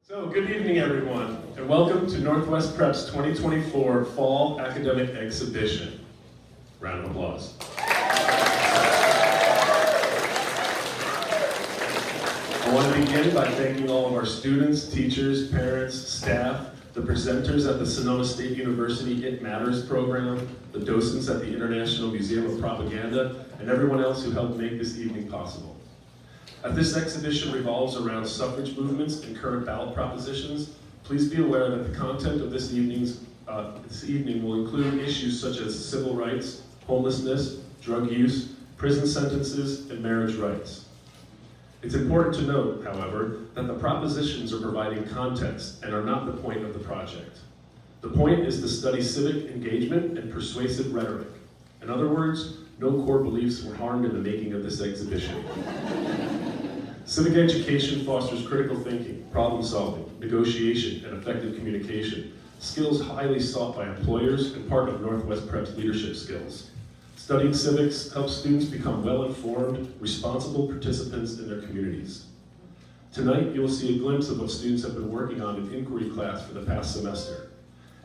So, good evening, everyone, and welcome to Northwest Prep's 2024 Fall Academic Exhibition. Round of applause. I want to begin by thanking all of our students, teachers, parents, staff, the presenters at the Sonoma State University It Matters program, the docents at the International Museum of Propaganda, and everyone else who helped make this evening possible. This exhibition revolves around suffrage movements and current ballot propositions. Please be aware that the content of this evening will include issues such as civil rights, homelessness, drug use, prison sentences, and marriage rights. It's important to note, however, that the propositions are providing context and are not the point of the project. The point is to study civic engagement and persuasive rhetoric. In other words, no core beliefs were harmed in the making of this exhibition. Civic education fosters critical thinking, problem solving, negotiation, and effective communication, skills highly sought by employers and part of Northwest Prep's leadership skills. Studying civics helps students become well-informed, responsible participants in their communities. Tonight, you will see a glimpse of what students have been working on in inquiry class for the past semester.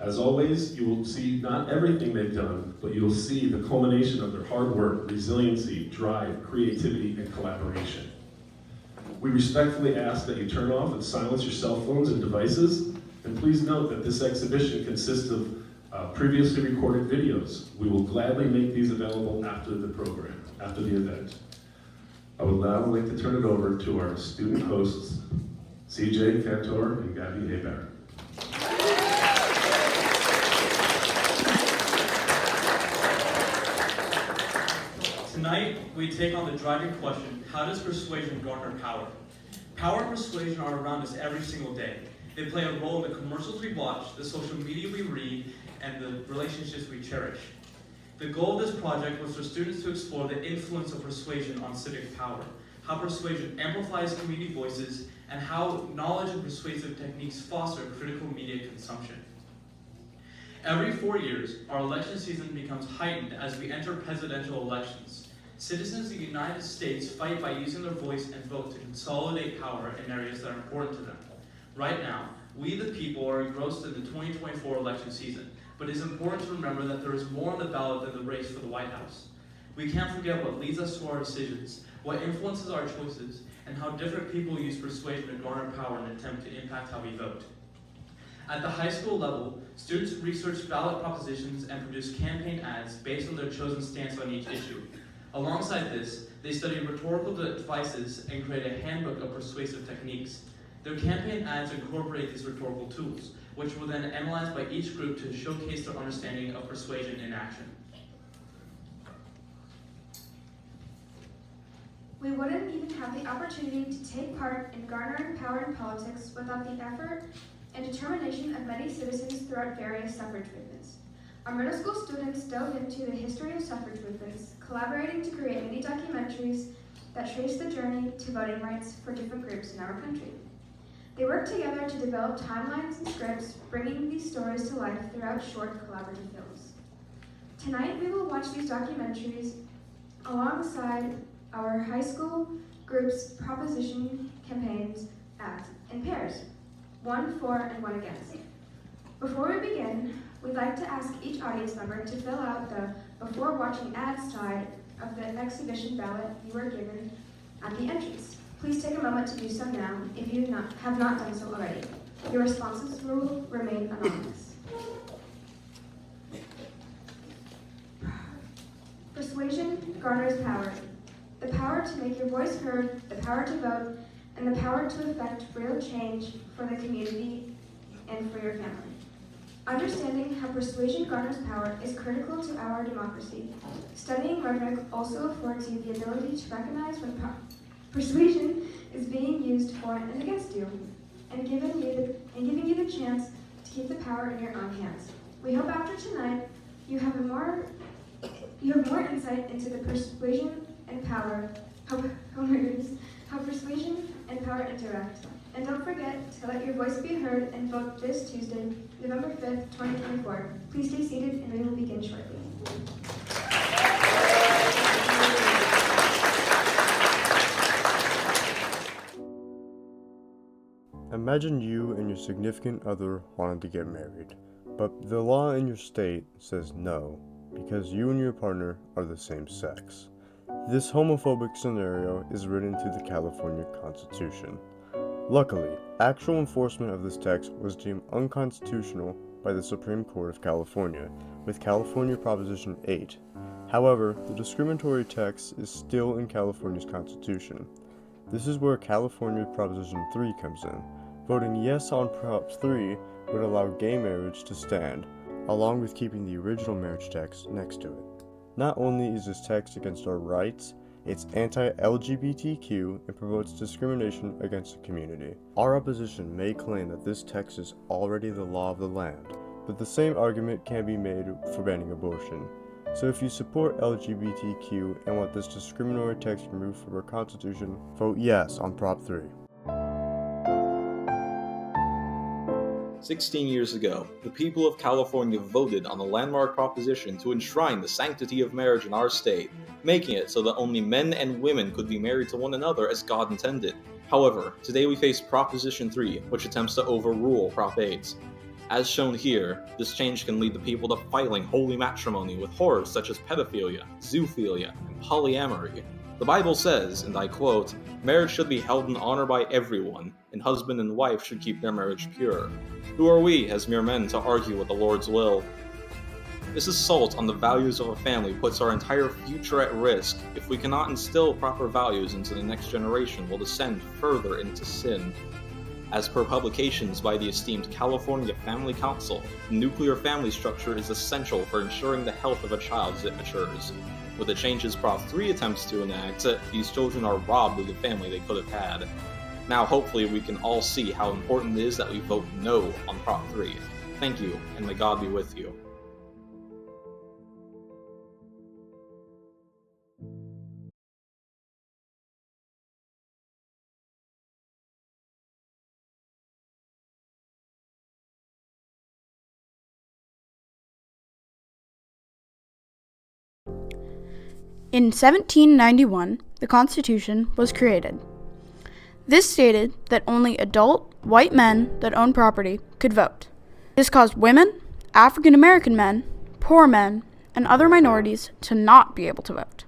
As always, you will see not everything they've done, but you will see the culmination of their hard work, resiliency, drive, creativity, and collaboration. We respectfully ask that you turn off and silence your cell phones and devices, and please note that this exhibition consists of previously recorded videos. We will gladly make these available after the event. I would now like to turn it over to our student hosts, CJ Cantor and Gabby Hebert. Tonight, we take on the driving question, how does persuasion garner power? Power and persuasion are around us every single day. They play a role in the commercials we watch, the social media we read, and the relationships we cherish. The goal of this project was for students to explore the influence of persuasion on civic power, how persuasion amplifies community voices, and how knowledge and persuasive techniques foster critical media consumption. Every 4 years, our election season becomes heightened as we enter presidential elections. Citizens of the United States fight by using their voice and vote to consolidate power in areas that are important to them. Right now, we the people are engrossed in the 2024 election season, but it is important to remember that there is more on the ballot than the race for the White House. We can't forget what leads us to our decisions, what influences our choices, and how different people use persuasion to garner power in an attempt to impact how we vote. At the high school level, students research ballot propositions and produce campaign ads based on their chosen stance on each issue. Alongside this, they study rhetorical devices and create a handbook of persuasive techniques. Their campaign ads incorporate these rhetorical tools, which were then analyzed by each group to showcase their understanding of persuasion in action. We wouldn't even have the opportunity to take part in garnering power in politics without the effort and determination of many citizens throughout various suffrage movements. Our middle school students dove into the history of suffrage movements, collaborating to create mini-documentaries that trace the journey to voting rights for different groups in our country. They worked together to develop timelines and scripts, bringing these stories to life throughout short collaborative films. Tonight, we will watch these documentaries alongside our high school group's proposition campaigns ads in pairs, one for and one against. Before we begin, we'd like to ask each audience member to fill out the before watching ads side of the exhibition ballot you were given at the entrance. Please take a moment to do so now if you have not done so already. Your responses will remain anonymous. Persuasion garners power. The power to make your voice heard, the power to vote, and the power to effect real change for the community and for your family. Understanding how persuasion garners power is critical to our democracy. Studying rhetoric also affords you the ability to recognize when persuasion is being used for and against you, and giving you the chance to keep the power in your own hands. We hope after tonight you have more insight into the persuasion and power, how persuasion and power interact. And don't forget to let your voice be heard and vote this Tuesday, November 5th, 2024. Please stay seated and we will begin shortly. Imagine you and your significant other wanted to get married, but the law in your state says no, because you and your partner are the same sex. This homophobic scenario is written into the California Constitution. Luckily, actual enforcement of this text was deemed unconstitutional by the Supreme Court of California, with California Proposition 8. However, the discriminatory text is still in California's Constitution. This is where California Proposition 3 comes in. Voting yes on Prop 3 would allow gay marriage to stand, along with keeping the original marriage text next to it. Not only is this text against our rights, it's anti-LGBTQ and promotes discrimination against the community. Our opposition may claim that this text is already the law of the land, but the same argument can be made for banning abortion. So if you support LGBTQ and want this discriminatory text removed from our Constitution, vote yes on Prop 3. 16 years ago, the people of California voted on a landmark proposition to enshrine the sanctity of marriage in our state, making it so that only men and women could be married to one another as God intended. However, today we face Proposition 3, which attempts to overrule Prop 8. As shown here, this change can lead the people to filing holy matrimony with horrors such as pedophilia, zoophilia, and polyamory. The Bible says, and I quote, "Marriage should be held in honor by everyone, and husband and wife should keep their marriage pure." Who are we, as mere men, to argue with the Lord's will? This assault on the values of a family puts our entire future at risk. If we cannot instill proper values into the next generation, we'll descend further into sin. As per publications by the esteemed California Family Council, the nuclear family structure is essential for ensuring the health of a child as it matures. With the changes Prop 3 attempts to enact, these children are robbed of the family they could have had. Now hopefully we can all see how important it is that we vote no on Prop 3. Thank you, and may God be with you. In 1791, the Constitution was created. This stated that only adult, white men that owned property could vote. This caused women, African American men, poor men, and other minorities to not be able to vote.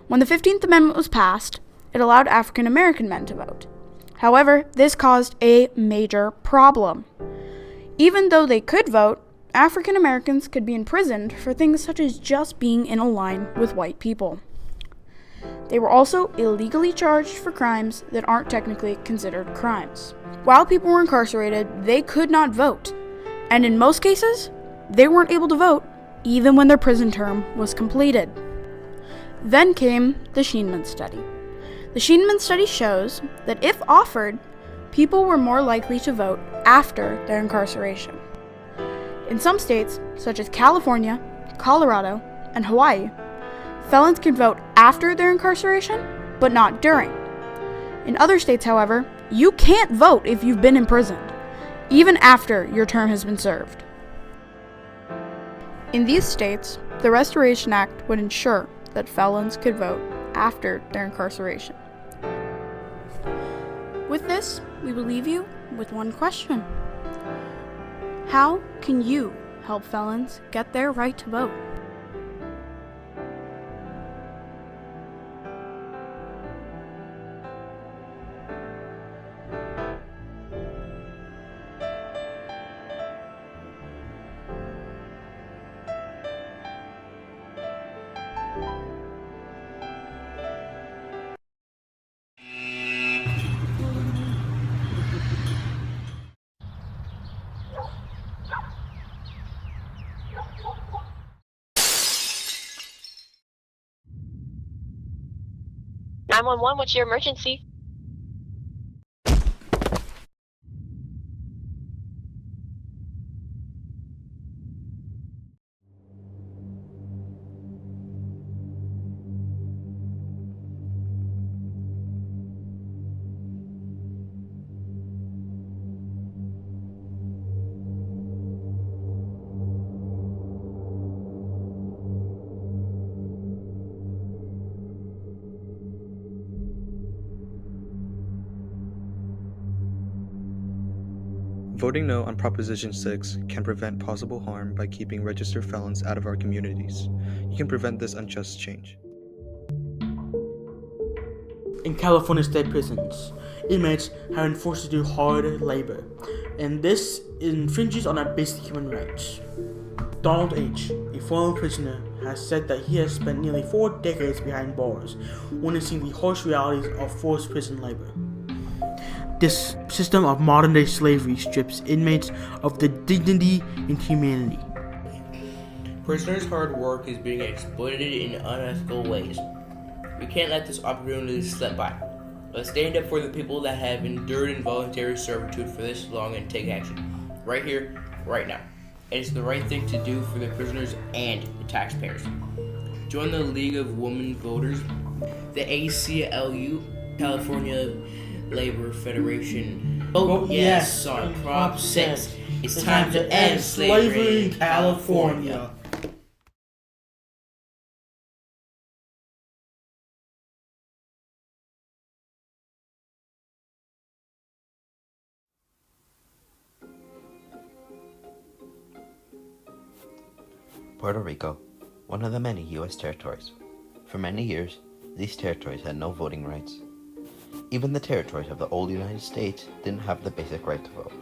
When the 15th Amendment was passed, it allowed African American men to vote. However, this caused a major problem. Even though they could vote, African Americans could be imprisoned for things such as just being in a line with white people. They were also illegally charged for crimes that aren't technically considered crimes. While people were incarcerated, they could not vote, and in most cases, they weren't able to vote even when their prison term was completed. Then came the Sheenman study. The Sheenman study shows that if offered, people were more likely to vote after their incarceration. In some states, such as California, Colorado, and Hawaii, felons can vote after their incarceration, but not during. In other states, however, you can't vote if you've been imprisoned, even after your term has been served. In these states, the Restoration Act would ensure that felons could vote after their incarceration. With this, we will leave you with one question. How can you help felons get their right to vote? I'm on one. What's your emergency? Voting no on Proposition 6 can prevent possible harm by keeping registered felons out of our communities. You can prevent this unjust change. In California state prisons, inmates have been forced to do hard labor, and this infringes on our basic human rights. Donald H., a former prisoner, has said that he has spent nearly 4 decades behind bars, witnessing the harsh realities of forced prison labor. This system of modern-day slavery strips inmates of their dignity and humanity. Prisoners' hard work is being exploited in unethical ways. We can't let this opportunity slip by. Let's stand up for the people that have endured involuntary servitude for this long and take action. Right here, right now. It is the right thing to do for the prisoners and the taxpayers. Join the League of Women Voters, the ACLU, California Labor Federation. Vote yes on Prop 6. It's time to end slavery in California. Puerto Rico, one of the many U.S. territories. For many years, these territories had no voting rights. Even the territories of the old United States didn't have the basic right to vote.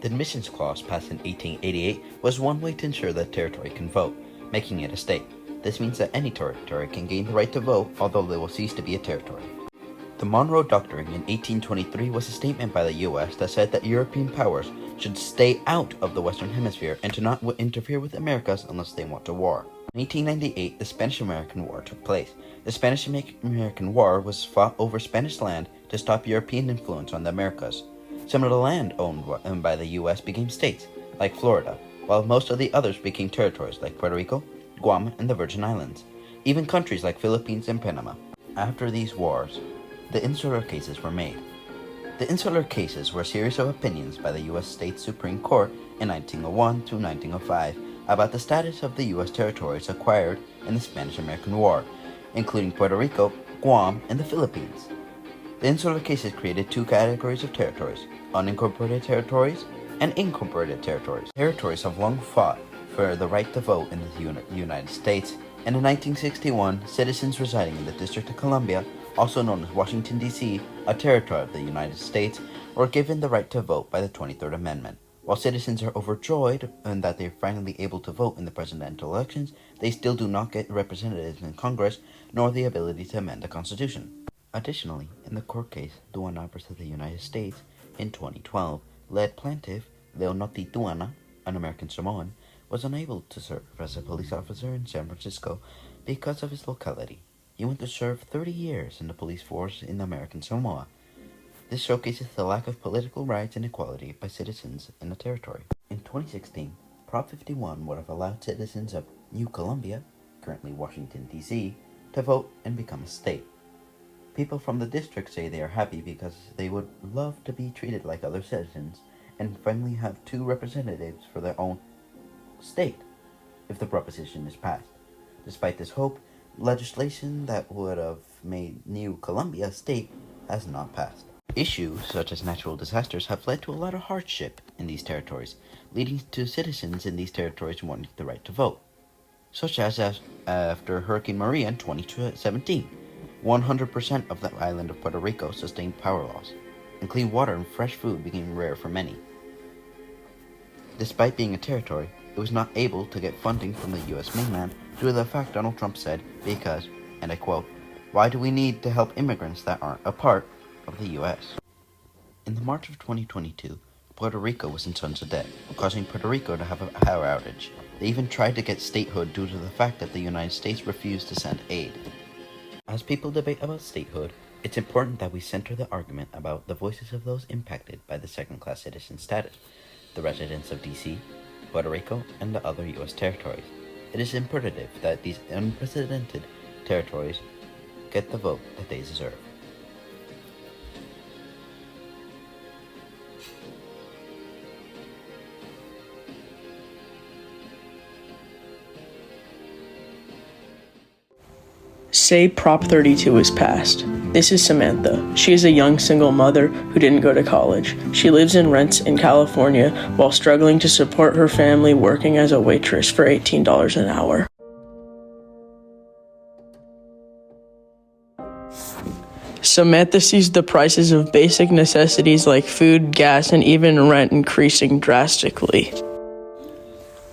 The Admissions Clause passed in 1888 was one way to ensure that territory can vote, making it a state. This means that any territory can gain the right to vote, although they will cease to be a territory. The Monroe Doctrine in 1823 was a statement by the U.S. that said that European powers should stay out of the Western Hemisphere and to not interfere with Americas unless they want a war. In 1898, the Spanish-American War took place. The Spanish-American War was fought over Spanish land to stop European influence on the Americas. Some of the land owned by the U.S. became states, like Florida, while most of the others became territories, like Puerto Rico, Guam, and the Virgin Islands, even countries like Philippines and Panama. After these wars, the Insular Cases were made. The Insular Cases were a series of opinions by the U.S. State Supreme Court in 1901 to 1905 about the status of the U.S. territories acquired in the Spanish-American War, including Puerto Rico, Guam, and the Philippines. The Insular Cases created 2 categories of territories: unincorporated territories and incorporated territories. Territories have long fought for the right to vote in the United States, and in 1961, citizens residing in the District of Columbia, also known as Washington, D.C., a territory of the United States, were given the right to vote by the 23rd Amendment. While citizens are overjoyed in that they are finally able to vote in the presidential elections, they still do not get representatives in Congress, nor the ability to amend the Constitution. Additionally, in the court case Duana versus the United States in 2012, lead plaintiff Leonoti Duana, an American Samoan, was unable to serve as a police officer in San Francisco because of his locality. He went to serve 30 years in the police force in American Samoa. This showcases the lack of political rights and equality by citizens in the territory. In 2016, Prop 51 would have allowed citizens of New Columbia, currently Washington, D.C., to vote and become a state. People from the district say they are happy because they would love to be treated like other citizens and finally have 2 representatives for their own state if the proposition is passed. Despite this hope, legislation that would have made New Columbia a state has not passed. Issues such as natural disasters have led to a lot of hardship in these territories, leading to citizens in these territories wanting the right to vote. Such as after Hurricane Maria in 2017, 100% of the island of Puerto Rico sustained power loss, and clean water and fresh food became rare for many. Despite being a territory, it was not able to get funding from the U.S. mainland due to the fact Donald Trump said, because, and I quote, "Why do we need to help immigrants that aren't a part of the U.S.?" In the March of 2022, Puerto Rico was in tons of debt, causing Puerto Rico to have a power outage. They even tried to get statehood due to the fact that the United States refused to send aid. As people debate about statehood, it's important that we center the argument about the voices of those impacted by the second-class citizen status, the residents of D.C., Puerto Rico, and the other U.S. territories. It is imperative that these unprecedented territories get the vote that they deserve. Say Prop 32 is passed. This is Samantha. She is a young single mother who didn't go to college. She lives in rents in California while struggling to support her family working as a waitress for $18 an hour. Samantha sees the prices of basic necessities like food, gas, and even rent increasing drastically.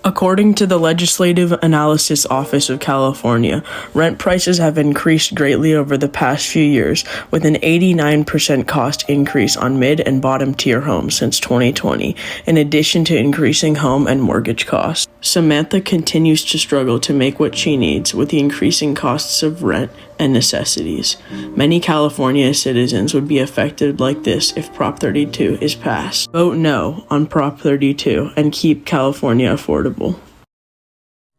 According to the Legislative Analysis Office of California, rent prices have increased greatly over the past few years, with an 89% cost increase on mid- and bottom-tier homes since 2020, in addition to increasing home and mortgage costs. Samantha continues to struggle to make what she needs with the increasing costs of rent and necessities. Many California citizens would be affected like this if Prop 32 is passed. Vote no on Prop 32 and keep California affordable.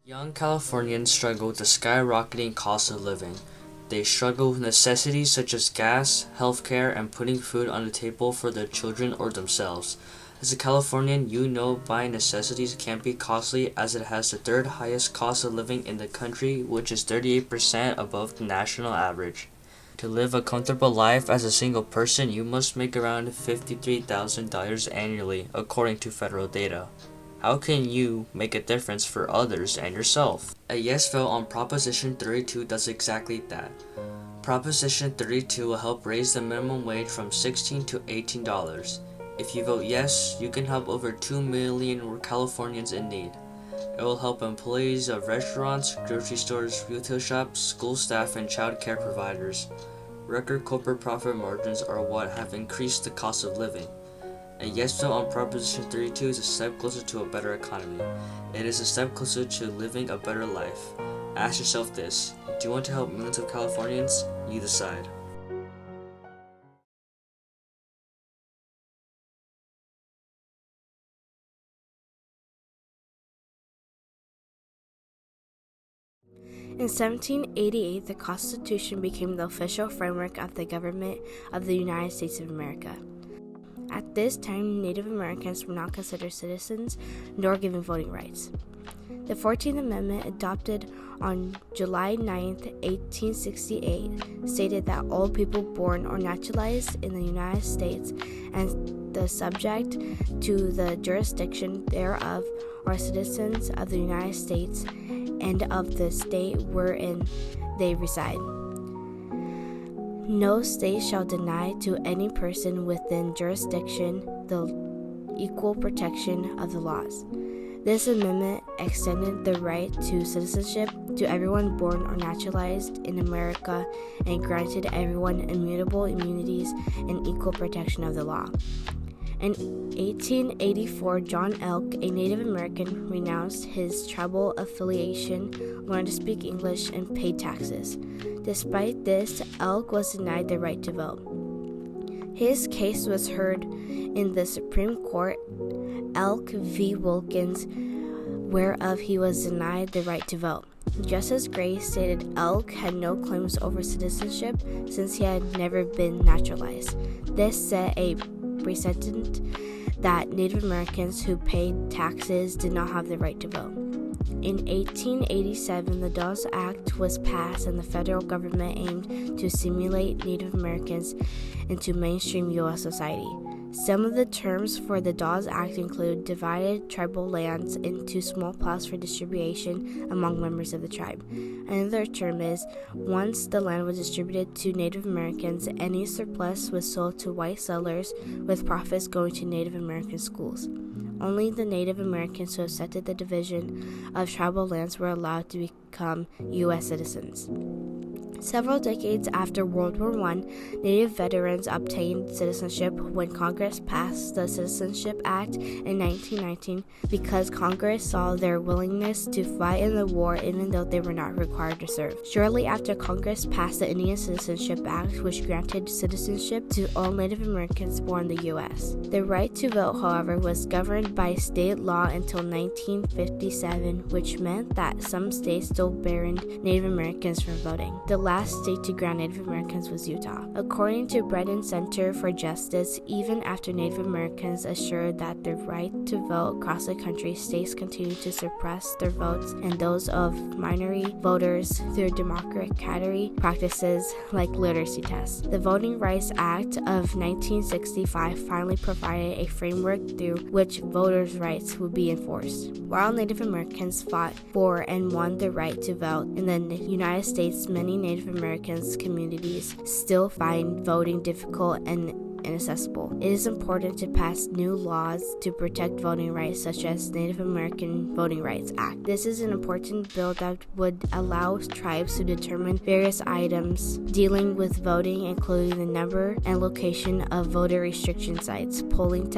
Young Californians struggle with the skyrocketing cost of living. They struggle with necessities such as gas, healthcare, and putting food on the table for their children or themselves. As a Californian, you know buying necessities can be costly, as it has the third highest cost of living in the country, which is 38% above the national average. To live a comfortable life as a single person, you must make around $53,000 annually, according to federal data. How can you make a difference for others and yourself? A yes vote on Proposition 32 does exactly that. Proposition 32 will help raise the minimum wage from $16 to $18. If you vote yes, you can help over 2 million Californians in need. It will help employees of restaurants, grocery stores, retail shops, school staff, and child care providers. Record corporate profit margins are what have increased the cost of living. A yes vote on Proposition 32 is a step closer to a better economy. It is a step closer to living a better life. Ask yourself this: do you want to help millions of Californians? You decide. In 1788, the Constitution became the official framework of the government of the United States of America. At this time, Native Americans were not considered citizens nor given voting rights. The 14th Amendment, adopted on July 9, 1868, stated that all people born or naturalized in the United States and the subject to the jurisdiction thereof are citizens of the United States and of the state wherein they reside. No state shall deny to any person within jurisdiction the equal protection of the laws. This amendment extended the right to citizenship to everyone born or naturalized in America and granted everyone immutable immunities and equal protection of the law. In 1884, John Elk, a Native American, renounced his tribal affiliation, learned to speak English, and paid taxes. Despite this, Elk was denied the right to vote. His case was heard in the Supreme Court, Elk v. Wilkins, whereof he was denied the right to vote. Justice Gray stated Elk had no claims over citizenship since he had never been naturalized. This set a precedent that Native Americans who paid taxes did not have the right to vote. In 1887, the Dawes Act was passed, and the federal government aimed to assimilate Native Americans into mainstream U.S. society. Some of the terms for the Dawes Act include divided tribal lands into small plots for distribution among members of the tribe. Another term is, once the land was distributed to Native Americans, any surplus was sold to white settlers, with profits going to Native American schools. Only the Native Americans who accepted the division of tribal lands were allowed to become U.S. citizens. Several decades after World War I, Native veterans obtained citizenship when Congress passed the Citizenship Act in 1919 because Congress saw their willingness to fight in the war even though they were not required to serve. Shortly after, Congress passed the Indian Citizenship Act, which granted citizenship to all Native Americans born in the U.S. The right to vote, however, was governed by state law until 1957, which meant that some states still banned Native Americans from voting. The last state to grant Native Americans was Utah. According to Brennan Center for Justice, even after Native Americans assured that their right to vote across the country, states continue to suppress their votes and those of minority voters through democratic practices like literacy tests. The Voting Rights Act of 1965 finally provided a framework through which voters' rights would be enforced. While Native Americans fought for and won the right to vote, in the United States, many Native Americans communities still find voting difficult and inaccessible. It is important to pass new laws to protect voting rights, such as Native American Voting Rights Act. This is an important bill that would allow tribes to determine various items dealing with voting, including the number and location of voter restriction sites, polling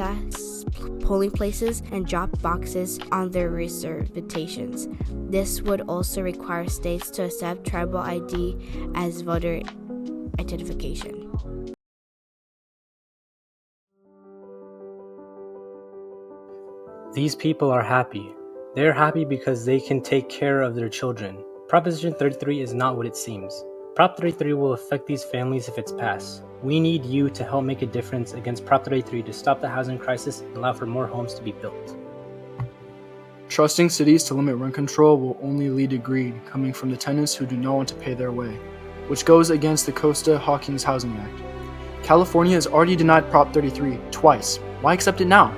places, and drop boxes on their reservations. This would also require states to accept tribal ID as voter identification. These people are happy. They are happy because they can take care of their children. Proposition 33 is not what it seems. Prop 33 will affect these families if it's passed. We need you to help make a difference against Prop 33 to stop the housing crisis and allow for more homes to be built. Trusting cities to limit rent control will only lead to greed coming from the tenants who do not want to pay their way, which goes against the Costa-Hawkins Housing Act. California has already denied Prop 33 twice. Why accept it now?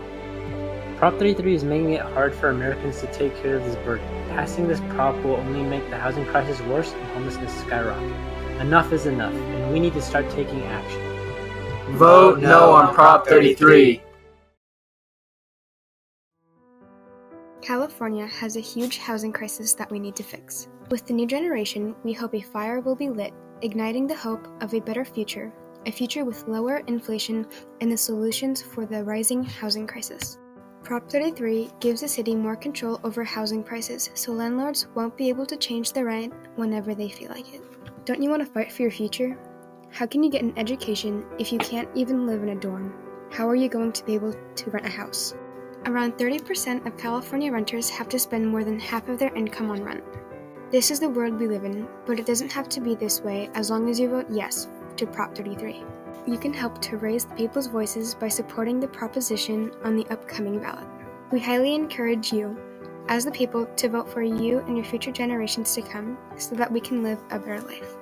Prop 33 is making it hard for Americans to take care of this burden. Passing this prop will only make the housing crisis worse and homelessness skyrocket. Enough is enough, and we need to start taking action. Vote no on Prop 33. California has a huge housing crisis that we need to fix. With the new generation, we hope a fire will be lit, igniting the hope of a better future, a future with lower inflation and the solutions for the rising housing crisis. Prop 33 gives the city more control over housing prices, so landlords won't be able to change the rent whenever they feel like it. Don't you want to fight for your future? How can you get an education if you can't even live in a dorm? How are you going to be able to rent a house? Around 30% of California renters have to spend more than half of their income on rent. This is the world we live in, but it doesn't have to be this way as long as you vote yes to Prop 33. You can help to raise the people's voices by supporting the proposition on the upcoming ballot. We highly encourage you, as the people, to vote for you and your future generations to come so that we can live a better life.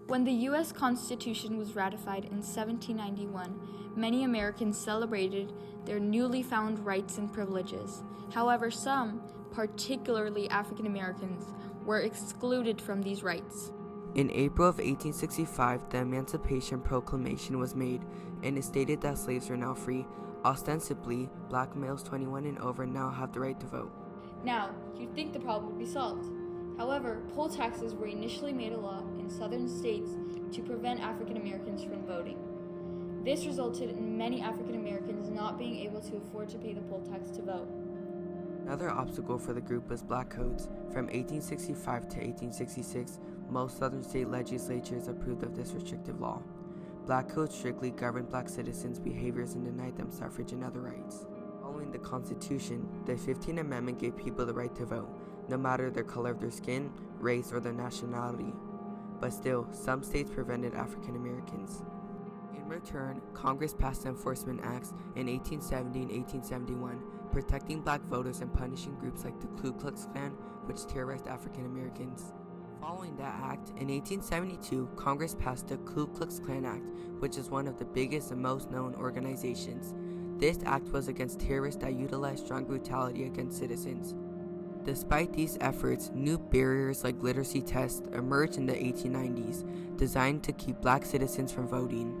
When the U.S. Constitution was ratified in 1791, many Americans celebrated their newly found rights and privileges. However, some, particularly African Americans, were excluded from these rights. In April of 1865, the Emancipation Proclamation was made, and it stated that slaves are now free. Ostensibly, black males 21 and over now have the right to vote. Now, you'd think the problem would be solved. However, poll taxes were initially made a law in southern states to prevent African Americans from voting. This resulted in many African Americans not being able to afford to pay the poll tax to vote. Another obstacle for the group was black codes. From 1865 to 1866, most southern state legislatures approved of this restrictive law. Black codes strictly governed black citizens' behaviors and denied them suffrage and other rights. Following the Constitution, the 15th Amendment gave people the right to vote, no matter their color of their skin, race, or their nationality. But still, some states prevented African Americans. In return, Congress passed enforcement acts in 1870 and 1871, protecting black voters and punishing groups like the Ku Klux Klan, which terrorized African Americans. Following that act, in 1872, Congress passed the Ku Klux Klan Act, which is one of the biggest and most known organizations. This act was against terrorists that utilized strong brutality against citizens. Despite these efforts, new barriers like literacy tests emerged in the 1890s, designed to keep black citizens from voting.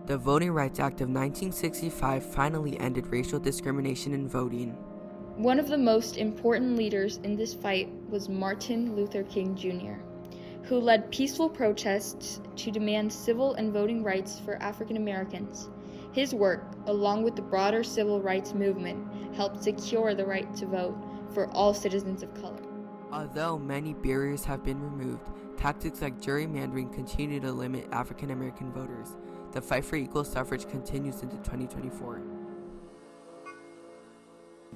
The Voting Rights Act of 1965 finally ended racial discrimination in voting. One of the most important leaders in this fight was Martin Luther King Jr., who led peaceful protests to demand civil and voting rights for African Americans. His work, along with the broader civil rights movement, helped secure the right to vote for all citizens of color. Although many barriers have been removed, tactics like gerrymandering continue to limit African American voters. The fight for equal suffrage continues into 2024.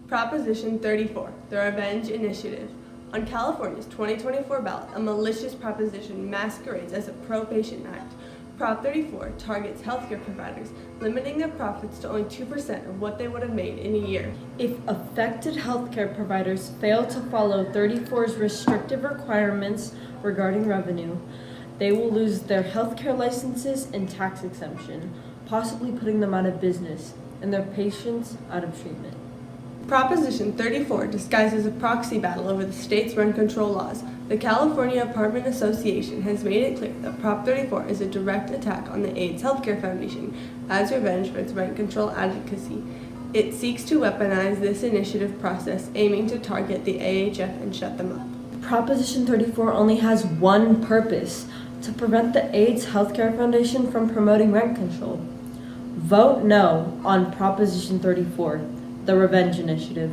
Proposition 34, the Revenge Initiative. On California's 2024 ballot, a malicious proposition masquerades as a pro-patient act. Prop 34 targets healthcare providers, limiting their profits to only 2% of what they would have made in a year. If affected healthcare providers fail to follow 34's restrictive requirements regarding revenue, they will lose their healthcare licenses and tax exemption, possibly putting them out of business and their patients out of treatment. Proposition 34 disguises a proxy battle over the state's rent control laws. The California Apartment Association has made it clear that Prop 34 is a direct attack on the AIDS Healthcare Foundation as revenge for its rent control advocacy. It seeks to weaponize this initiative process, aiming to target the AHF and shut them up. Proposition 34 only has one purpose: to prevent the AIDS Healthcare Foundation from promoting rent control. Vote no on Proposition 34, the Revenge Initiative.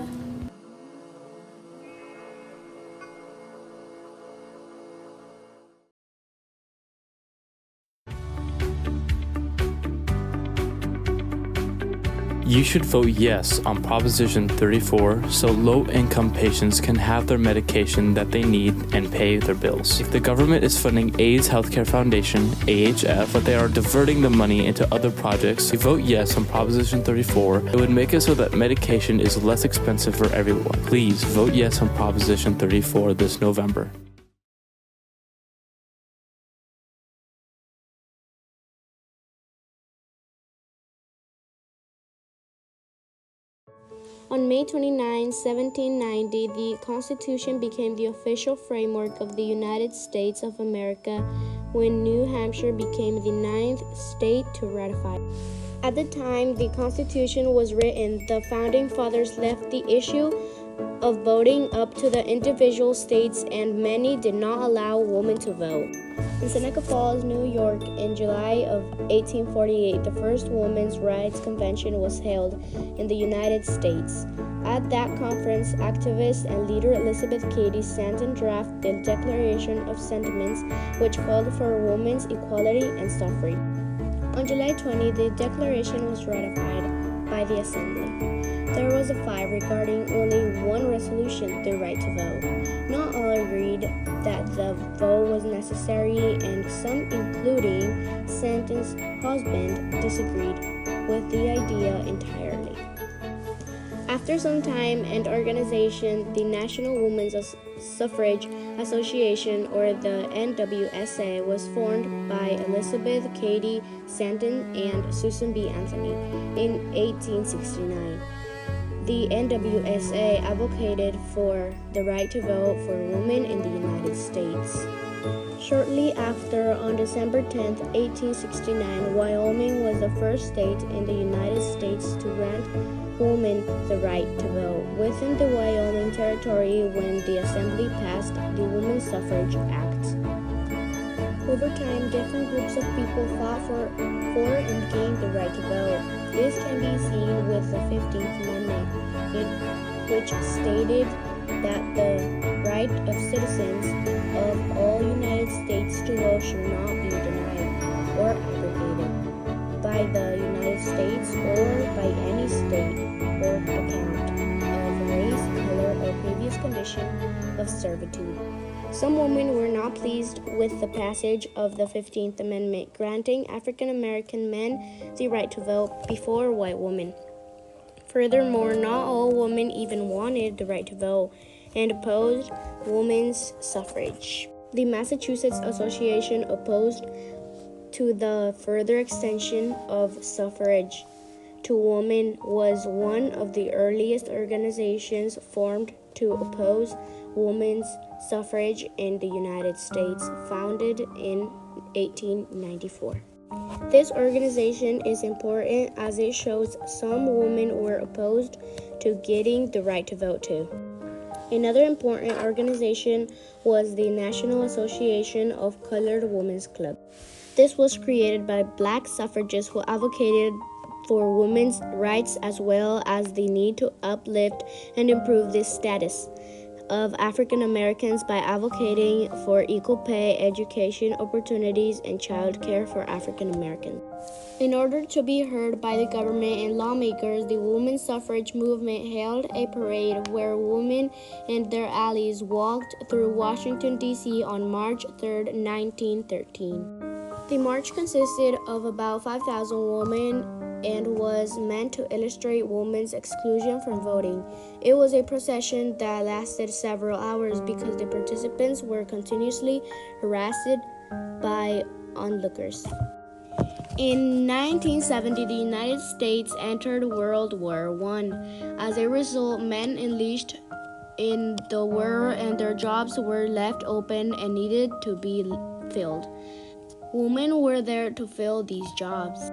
You should vote yes on Proposition 34 so low-income patients can have their medication that they need and pay their bills. If the government is funding AIDS Healthcare Foundation, AHF, but they are diverting the money into other projects, if you vote yes on Proposition 34, it would make it so that medication is less expensive for everyone. Please vote yes on Proposition 34 this November. On May 29, 1790, the Constitution became the official framework of the United States of America when New Hampshire became the 9th state to ratify. At the time the Constitution was written, the Founding Fathers left the issue of voting up to the individual states, and many did not allow women to vote. In Seneca Falls, New York, in July of 1848, the first Women's Rights Convention was held in the United States. At that conference, activist and leader Elizabeth Cady sent and drafted the Declaration of Sentiments, which called for women's equality and suffrage. On July 20, the declaration was ratified by the Assembly. There was a fight regarding only one resolution, the right to vote. Not all agreed that the vote was necessary, and some, including Stanton's husband, disagreed with the idea entirely. After some time and organization, the National Women's Suffrage Association, or the NWSA, was formed by Elizabeth Cady Stanton and Susan B. Anthony in 1869. The NWSA advocated for the right to vote for women in the United States. Shortly after, on December 10, 1869, Wyoming was the first state in the United States to grant women the right to vote within the Wyoming Territory when the Assembly passed the Women's Suffrage Act. Over time, different groups of people fought for and gained the right to vote. This can be seen with the 15th Amendment, which stated that the right of citizens of all United States to vote should not be denied or abrogated by the United States or by any state or account of race, color, or previous condition of servitude. Some women were not pleased with the passage of the 15th Amendment, granting African American men the right to vote before white women. Furthermore, not all women even wanted the right to vote and opposed women's suffrage. The Massachusetts Association opposed to the further extension of suffrage to women was one of the earliest organizations formed to oppose women's suffrage in the United States, founded in 1894. This organization is important as it shows some women were opposed to getting the right to vote too. Another important organization was the National Association of Colored Women's Club. This was created by black suffragists who advocated for women's rights as well as the need to uplift and improve the status of African Americans by advocating for equal pay, education opportunities, and child care for African Americans. In order to be heard by the government and lawmakers, the women's suffrage movement held a parade where women and their allies walked through Washington, D.C. on March 3, 1913. The march consisted of about 5,000 women and was meant to illustrate women's exclusion from voting. It was a procession that lasted several hours because the participants were continuously harassed by onlookers. In 1970, the United States entered World War I. As a result, men enlisted in the war and their jobs were left open and needed to be filled. Women were there to fill these jobs.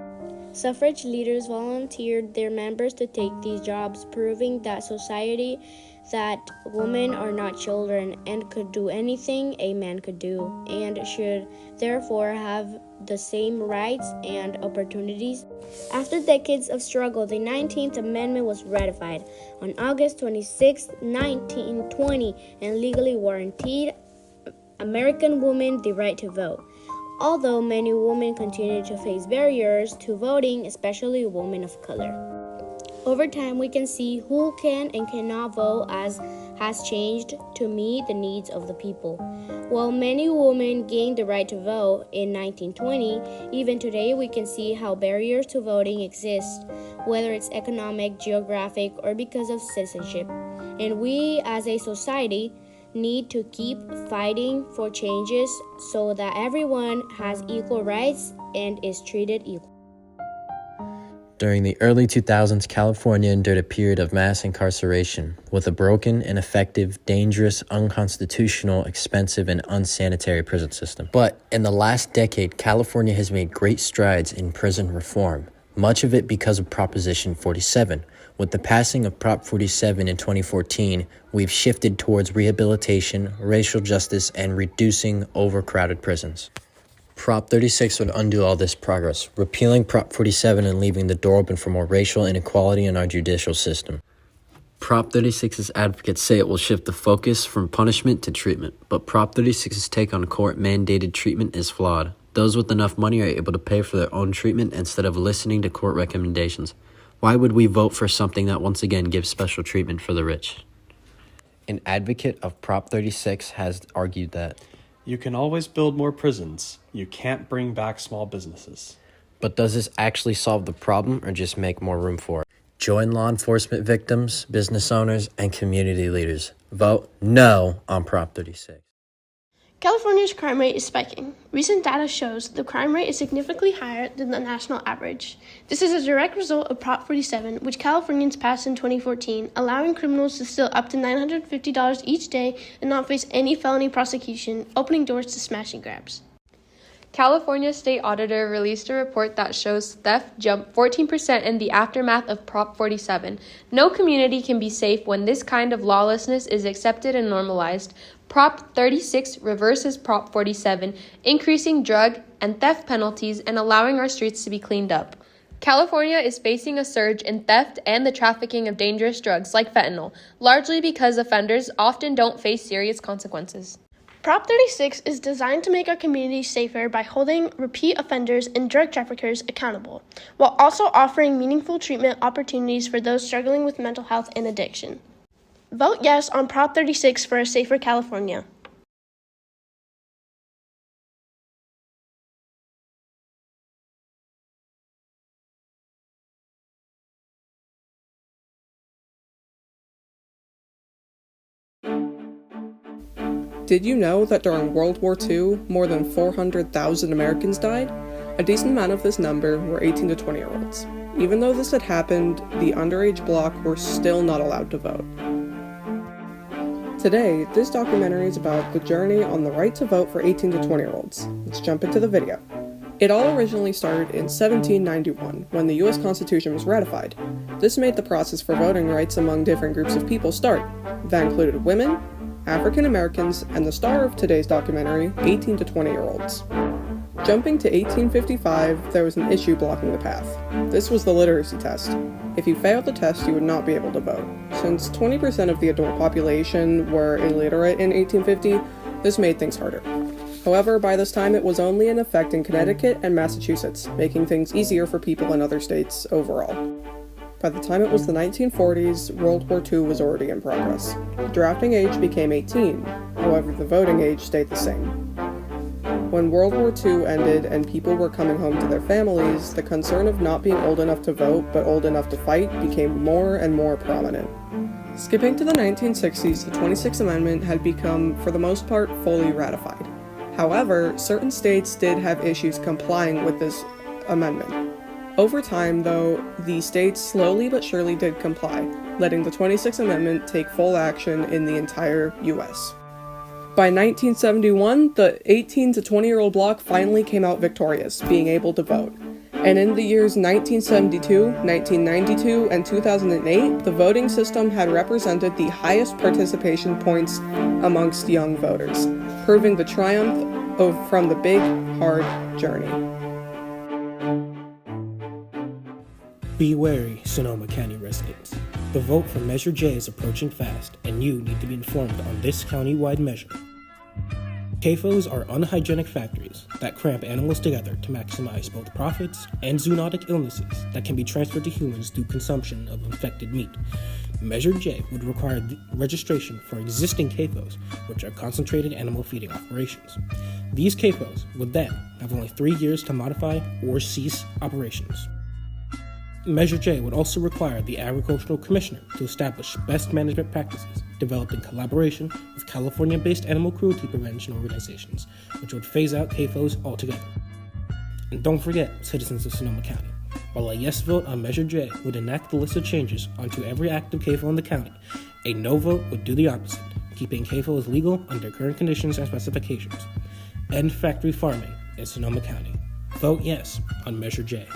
Suffrage leaders volunteered their members to take these jobs, proving that society that women are not children and could do anything a man could do, and should therefore have the same rights and opportunities. After decades of struggle, the 19th Amendment was ratified on August 26, 1920, and legally guaranteed American women the right to vote. Although many women continue to face barriers to voting, especially women of color. Over time, we can see who can and cannot vote as has changed to meet the needs of the people. While many women gained the right to vote in 1920, even today we can see how barriers to voting exist, whether it's economic, geographic, or because of citizenship. And we as a society need to keep fighting for changes so that everyone has equal rights and is treated equally. During the early 2000s, California endured a period of mass incarceration with a broken, ineffective, dangerous, unconstitutional, expensive, and unsanitary prison system. But in the last decade, California has made great strides in prison reform, much of it because of Proposition 47. With the passing of Prop 47 in 2014, we've shifted towards rehabilitation, racial justice, and reducing overcrowded prisons. Prop 36 would undo all this progress, repealing Prop 47 and leaving the door open for more racial inequality in our judicial system. Prop 36's advocates say it will shift the focus from punishment to treatment, but Prop 36's take on court-mandated treatment is flawed. Those with enough money are able to pay for their own treatment instead of listening to court recommendations. Why would we vote for something that once again gives special treatment for the rich? An advocate of Prop 36 has argued that you can always build more prisons. You can't bring back small businesses. But does this actually solve the problem or just make more room for it? Join law enforcement victims, business owners, and community leaders. Vote no on Prop 36. California's crime rate is spiking. Recent data shows the crime rate is significantly higher than the national average. This is a direct result of Prop 47, which Californians passed in 2014, allowing criminals to steal up to $950 each day and not face any felony prosecution, opening doors to smash and grabs. California State Auditor released a report that shows theft jumped 14% in the aftermath of Prop 47. No community can be safe when this kind of lawlessness is accepted and normalized. Prop 36 reverses Prop 47, increasing drug and theft penalties and allowing our streets to be cleaned up. California is facing a surge in theft and the trafficking of dangerous drugs like fentanyl, largely because offenders often don't face serious consequences. Prop 36 is designed to make our communities safer by holding repeat offenders and drug traffickers accountable, while also offering meaningful treatment opportunities for those struggling with mental health and addiction. Vote yes on Prop 36 for a safer California. Did you know that during World War II, more than 400,000 Americans died? A decent amount of this number were 18 to 20-year-olds. Even though this had happened, the underage bloc were still not allowed to vote. Today, this documentary is about the journey on the right to vote for 18 to 20-year-olds. Let's jump into the video. It all originally started in 1791, when the US Constitution was ratified. This made the process for voting rights among different groups of people start. That included women, African Americans, and the star of today's documentary, 18 to 20-year-olds. Jumping to 1855, there was an issue blocking the path. This was the literacy test. If you failed the test, you would not be able to vote. Since 20% of the adult population were illiterate in 1850, this made things harder. However, by this time it was only in effect in Connecticut and Massachusetts, making things easier for people in other states overall. By the time it was the 1940s, World War II was already in progress. The drafting age became 18, however the voting age stayed the same. When World War II ended and people were coming home to their families, the concern of not being old enough to vote but old enough to fight became more and more prominent. Skipping to the 1960s, the 26th Amendment had become, for the most part, fully ratified. However, certain states did have issues complying with this amendment. Over time, though, the states slowly but surely did comply, letting the 26th Amendment take full action in the entire US. By 1971, the 18 to 20-year-old bloc finally came out victorious, being able to vote. And in the years 1972, 1992, and 2008, the voting system had represented the highest participation points amongst young voters, proving the triumph from the big, hard journey. Be wary, Sonoma County residents. The vote for Measure J is approaching fast, and you need to be informed on this county-wide measure. CAFOs are unhygienic factories that cramp animals together to maximize both profits and zoonotic illnesses that can be transferred to humans through consumption of infected meat. Measure J would require registration for existing CAFOs, which are concentrated animal feeding operations. These CAFOs would then have only 3 years to modify or cease operations. Measure J would also require the Agricultural Commissioner to establish best management practices developed in collaboration with California-based animal cruelty prevention organizations, which would phase out CAFOs altogether. And don't forget, citizens of Sonoma County, while a yes vote on Measure J would enact the list of changes onto every active CAFO in the county, a no vote would do the opposite, keeping CAFOs legal under current conditions and specifications. End factory farming in Sonoma County. Vote yes on Measure J.